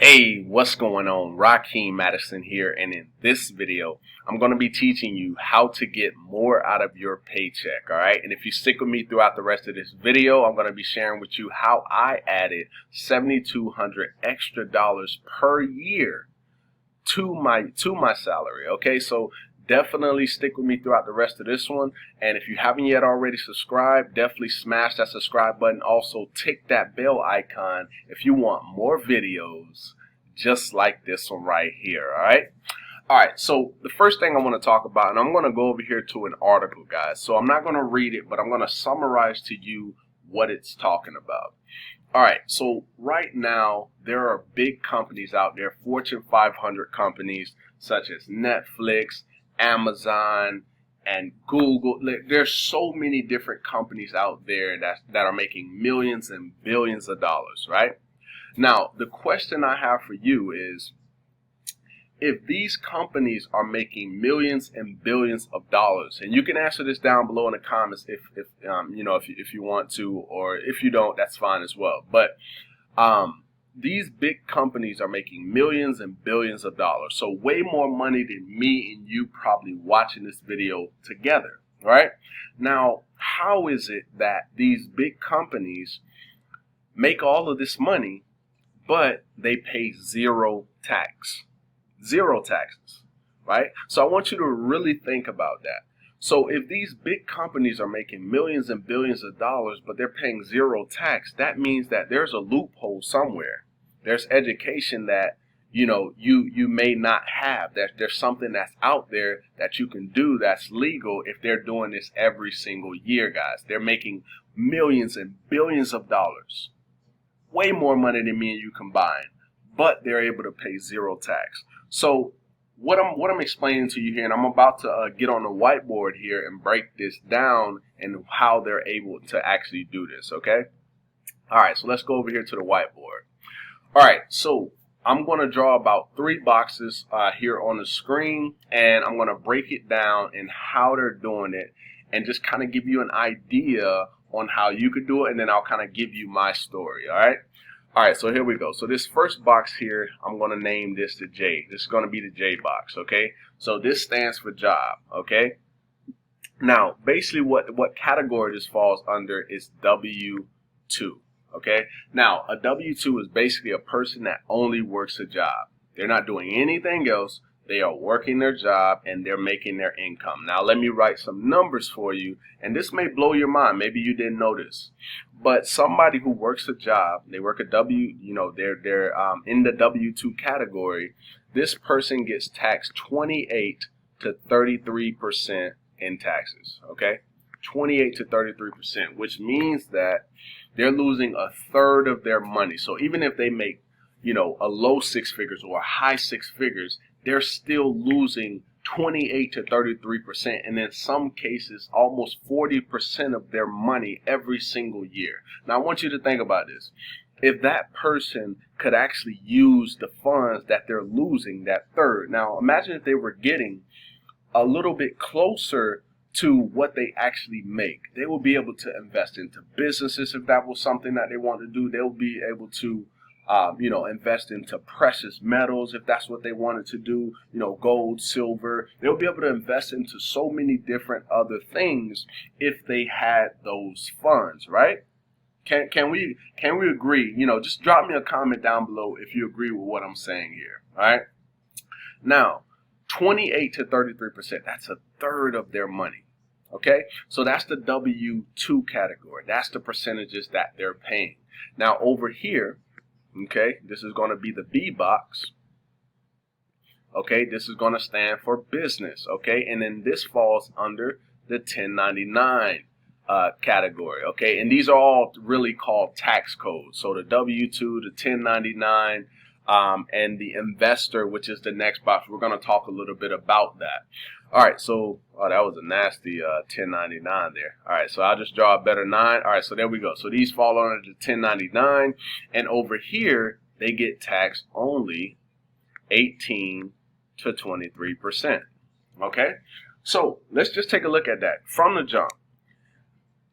Hey, what's going on? Rakeem Madison here, and in this video, I'm going to be teaching you how to get more out of your paycheck, all right? And if you stick with me throughout the rest of this video, I'm going to be sharing with you how I added $7,200 extra dollars per year to my salary. Okay, so definitely stick with me throughout the rest of this one. And if you haven't yet already subscribed, definitely smash that subscribe button. Also tick that bell icon if you want more videos just like this one right here. All right, so the first thing I want to talk about, and I'm going to go over here to an article, guys. So I'm not going to read it, but I'm going to summarize to you what it's talking about. All right, so right now there are big companies out there, Fortune 500 companies such as Netflix, Amazon, and Google. There's so many different companies out there that are making millions and billions of dollars, right? Now, the question I have for you is, if these companies are making millions and billions of dollars, and you can answer this down below in the comments if you want to, or if you don't, that's fine as well. But these big companies are making millions and billions of dollars, so way more money than me and you probably watching this video together, right? Now, how is it that these big companies make all of this money, but they pay zero tax? Zero taxes, right? So I want you to really think about that. So if these big companies are making millions and billions of dollars, but they're paying zero tax, that means that there's a loophole somewhere. There's education that you may not have. There's something that's out there that you can do that's legal if they're doing this every single year, guys. They're making millions and billions of dollars, way more money than me and you combined, but they're able to pay zero tax. So what I'm explaining to you here, and I'm about to get on the whiteboard here and break this down and how they're able to actually do this, okay? All right, so let's go over here to the whiteboard. All right, so I'm going to draw about 3 boxes here on the screen, and I'm going to break it down and how they're doing it and just kind of give you an idea on how you could do it, and then I'll kind of give you my story, all right? All right, so here we go. So this first box here, I'm going to name this the J. This is going to be the J box, okay? So this stands for job, okay? Now, basically what category this falls under is W-2, okay? Now, a W-2 is basically a person that only works a job. They're not doing anything else. They are working their job and they're making their income. Now, let me write some numbers for you, and this may blow your mind. Maybe you didn't know this. But somebody who works a job, they work a they're in the W-2 category. This person gets taxed 28 to 33% in taxes, okay? 28 to 33%, which means that they're losing a third of their money. So even if they make, a low 6 figures or a high 6 figures, they're still losing 28 to 33%, and in some cases almost 40% of their money every single year. Now I want you to think about this. If that person could actually use the funds that they're losing, that third, now imagine if they were getting a little bit closer to what they actually make. They will be able to invest into businesses if that was something that they want to do. They'll be able to invest into precious metals if that's what they wanted to do, gold, silver. They'll be able to invest into so many different other things if they had those funds, right? Can we agree? Just drop me a comment down below if you agree with what I'm saying here, all right? Now, 28 to 33%, that's a third of their money, okay? So that's the W-2 category. That's the percentages that they're paying. Now, over here, okay, this is going to be the B box. Okay, this is going to stand for business. Okay, and then this falls under the 1099 category. Okay, and these are all really called tax codes. So the W-2, the 1099, and the investor, which is the next box. We're going to talk a little bit about that. All right, so that was a nasty 1099 there. All right, so I'll just draw a better 9. All right, so there we go. So these fall under the 1099, and over here they get taxed only 18 to 23%. Okay, so let's just take a look at that from the jump.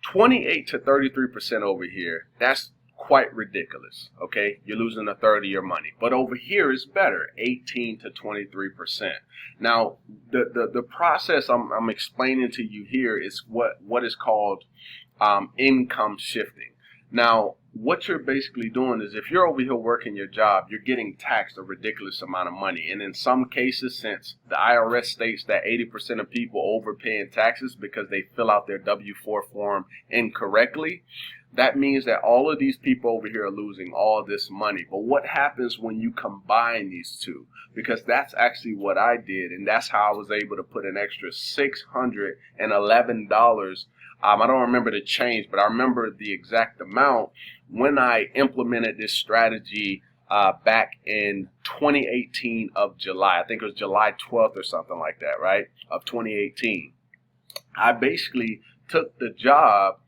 28 to 33% over here. That's quite ridiculous. Okay, you're losing a third of your money. But over here is better, 18 to 23%. Now, the process I'm explaining to you here is what is called income shifting. Now, what you're basically doing is, if you're over here working your job, you're getting taxed a ridiculous amount of money. And in some cases, since the IRS states that 80% of people overpay in taxes because they fill out their W-4 form incorrectly, that means that all of these people over here are losing all this money. But what happens when you combine these two? Because that's actually what I did, and that's how I was able to put an extra $611. I don't remember the change, but I remember the exact amount when I implemented this strategy back in 2018 of July. I think it was July 12th or something like that, right, of 2018. I basically took the job.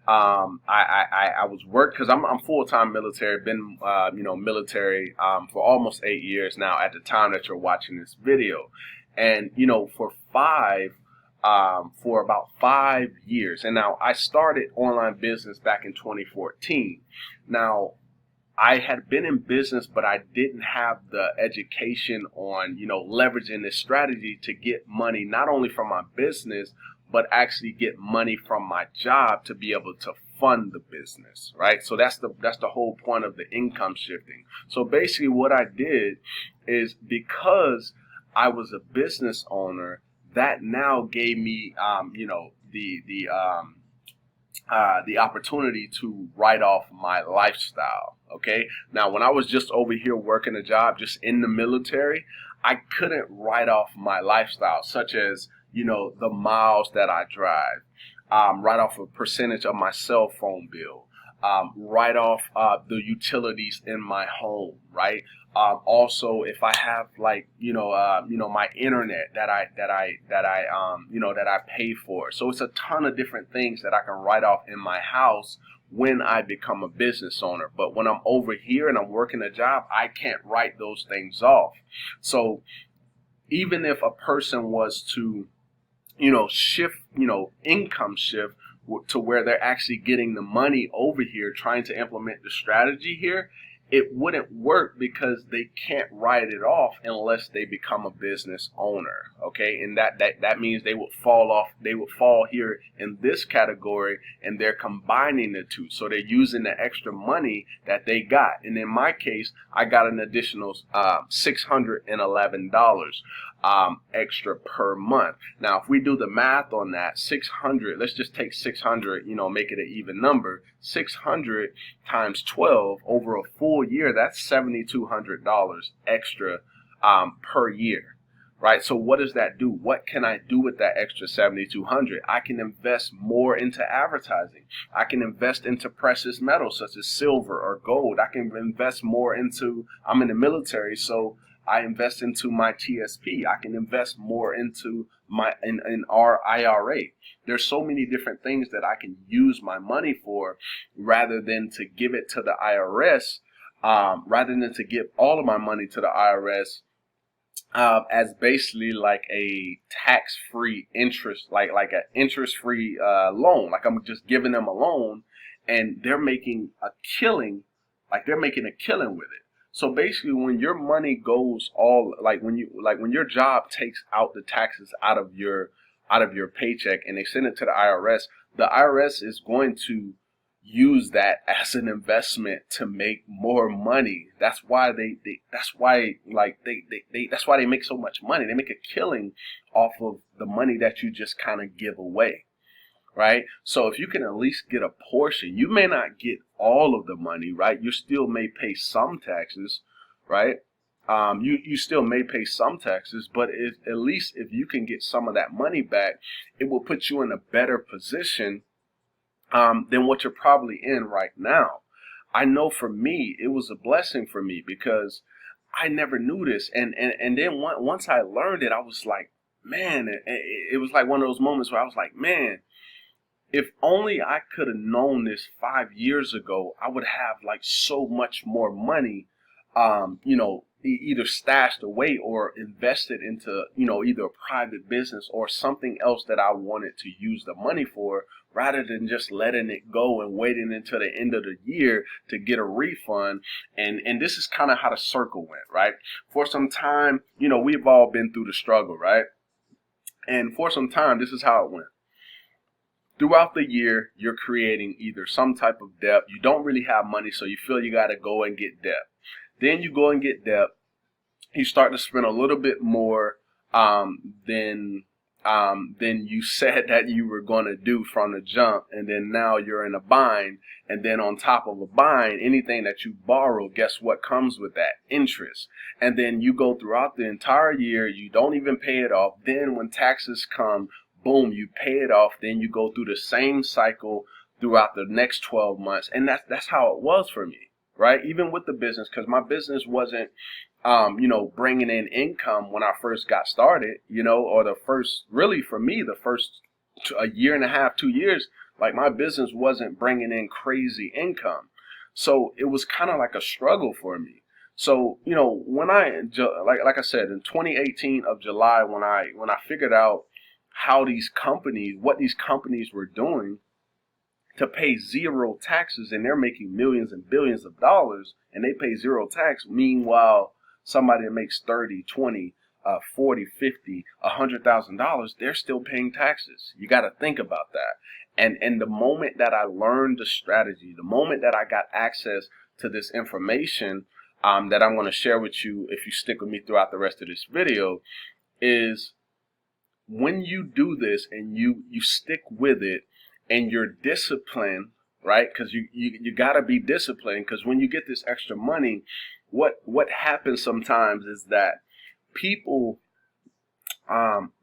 I was working because I'm full-time military, been military for almost 8 years now at the time that you're watching this video. And for about 5 years. And now I started online business back in 2014. Now, I had been in business, but I didn't have the education on, leveraging this strategy to get money, not only from my business, but actually get money from my job to be able to fund the business, right? So that's the whole point of the income shifting. So basically what I did is, because I was a business owner, that now gave me, the opportunity to write off my lifestyle. Okay. Now, when I was just over here working a job, just in the military, I couldn't write off my lifestyle, such as, the miles that I drive, write off a percentage of my cell phone bill, write off the utilities in my home, right? Also, if I have my internet that I pay for. So it's a ton of different things that I can write off in my house when I become a business owner. But when I'm over here and I'm working a job, I can't write those things off. So even if a person was to, shift, income shift to where they're actually getting the money over here, trying to implement the strategy here, it wouldn't work because they can't write it off unless they become a business owner. Okay, and that means they would fall here in this category, and they're combining the two. So they're using the extra money that they got. And in my case, I got an additional $611 extra per month. Now, if we do the math on that, 600, let's just take 600, make it an even number. 600 times 12 over a full year, that's $7,200 extra per year, right? So what does that do? What can I do with that extra $7,200? I can invest more into advertising. I can invest into precious metals such as silver or gold. I can invest more into, I'm in the military, so I invest into my TSP. I can invest more into in our IRA. There's so many different things that I can use my money for, rather than to give it to the IRS, rather than to give all of my money to the IRS as basically like a tax-free interest, like an interest-free loan. Like I'm just giving them a loan, and they're making a killing. Like they're making a killing with it. So basically, when your money goes when your job takes out the taxes out of your paycheck and they send it to the IRS is going to use that as an investment to make more money. That's why they make so much money. They make a killing off of the money that you just kind of give away. Right? So if you can at least get a portion, you may not get all of the money, right? You still may pay some taxes, right? You still may pay some taxes, but at least if you can get some of that money back, it will put you in a better position than what you're probably in right now. I know for me, it was a blessing for me because I never knew this. And then once I learned it, I was like, man, it was like one of those moments where I was like, man, if only I could have known this 5 years ago, I would have like so much more money, either stashed away or invested into, either a private business or something else that I wanted to use the money for rather than just letting it go and waiting until the end of the year to get a refund. And this is kind of how the circle went, right? For some time, we've all been through the struggle, right? And for some time, this is how it went. Throughout the year, you're creating either some type of debt. You don't really have money, so you feel you got to go and get debt. Then you go and get debt. You start to spend a little bit more than you said that you were going to do from the jump, and then now you're in a bind. And then on top of a bind, anything that you borrow, guess what comes with that? Interest. And then you go throughout the entire year, you don't even pay it off. Then when taxes come, boom, you pay it off. Then you go through the same cycle throughout the next 12 months. And that's how it was for me, right? Even with the business, because my business wasn't, bringing in income when I first got started, or the first, really for me, the first a year and a half, 2 years, like my business wasn't bringing in crazy income. So it was kind of like a struggle for me. So, when like I said, in 2018 of July, when I figured out what these companies were doing to pay zero taxes, and they're making millions and billions of dollars, and they pay zero tax. Meanwhile, somebody that makes 30, 20, 40, 50, $100,000, they're still paying taxes. You got to think about that. And the moment that I learned the strategy, the moment that I got access to this information that I'm going to share with you, if you stick with me throughout the rest of this video, is when you do this and you stick with it and you're disciplined, right? Because you got to be disciplined, because when you get this extra money, what happens sometimes is that people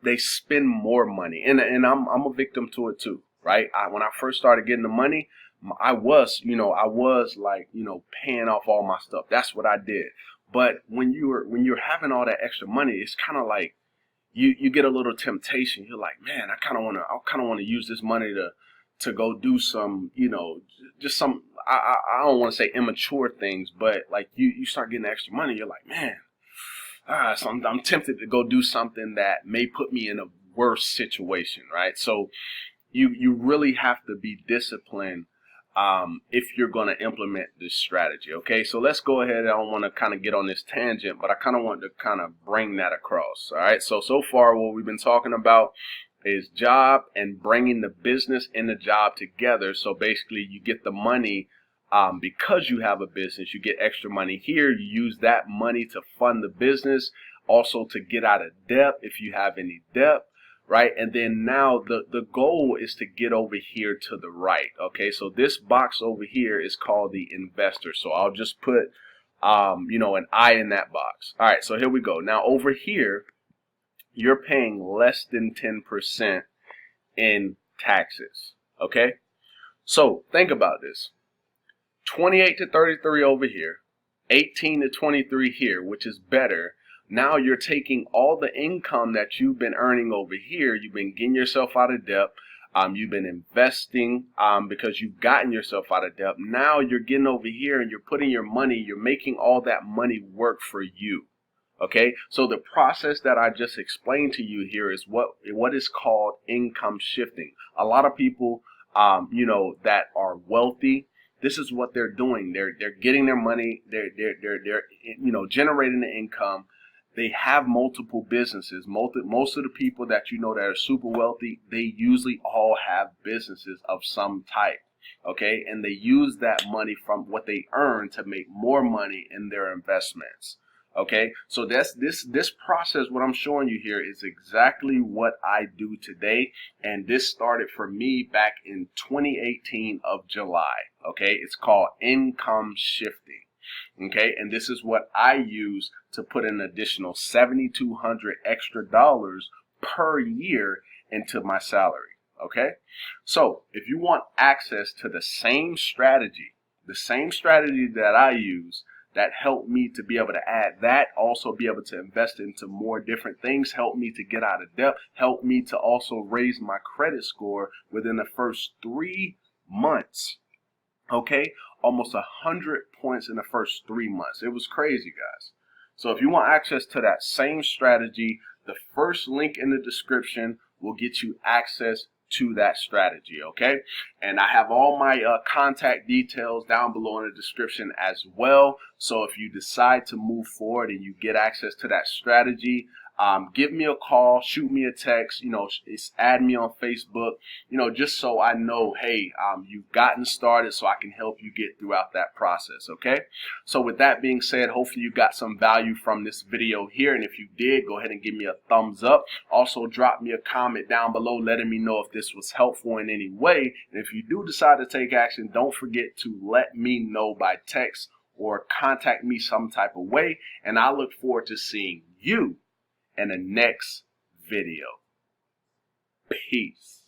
they spend more money, and I'm a victim to it too, right? When I first started getting the money, I was like, paying off all my stuff. That's what I did. But when you're having all that extra money, it's kind of like you get a little temptation. You're like, man, I kind of want to use this money to go do some, just some, I don't want to say immature things, but like you start getting extra money, you're like, man, so I'm tempted to go do something that may put me in a worse situation, right? So you really have to be disciplined if you're going to implement this strategy. Okay, so let's go ahead. I don't want to kind of get on this tangent, but I kind of want to kind of bring that across. All right, so far what we've been talking about is job and bringing the business and the job together. So basically you get the money because you have a business. You get extra money here. You use that money to fund the business, also to get out of debt if you have any debt. Right, and then now the goal is to get over here to the right. Okay, so this box over here is called the investor. So I'll just put an I in that box. All right, so here we go. Now over here, you're paying less than 10% in taxes. Okay, so think about this: 28 to 33 over here, 18 to 23 here, which is better. Now you're taking all the income that you've been earning over here. You've been getting yourself out of debt. You've been investing because you've gotten yourself out of debt. Now you're getting over here and you're putting your money, you're making all that money work for you. Okay, so the process that I just explained to you here is what is called income shifting. A lot of people, that are wealthy, this is what they're doing. They're getting their money. They're generating the income. They have multiple businesses. Most of the people that that are super wealthy, they usually all have businesses of some type. Okay, and they use that money from what they earn to make more money in their investments. Okay, so this process, what I'm showing you here, is exactly what I do today, and this started for me back in 2018 of July. Okay, it's called income shifting. Okay, and this is what I use to put an additional $7,200 extra dollars per year into my salary. Okay, so if you want access to the same strategy that I use, that helped me to be able to add that, also be able to invest into more different things, help me to get out of debt, help me to also raise my credit score within the first 3 months. Okay, almost 100 points in the first 3 months. It was crazy, guys. So if you want access to that same strategy, the first link in the description will get you access to that strategy, okay? And I have all my contact details down below in the description as well. So if you decide to move forward and you get access to that strategy, give me a call, shoot me a text, add me on Facebook, just so I know, hey, you've gotten started so I can help you get throughout that process, okay? So with that being said, hopefully you got some value from this video here. And if you did, go ahead and give me a thumbs up. Also, drop me a comment down below letting me know if this was helpful in any way. And if you do decide to take action, don't forget to let me know by text or contact me some type of way. And I look forward to seeing you in the next video. Peace.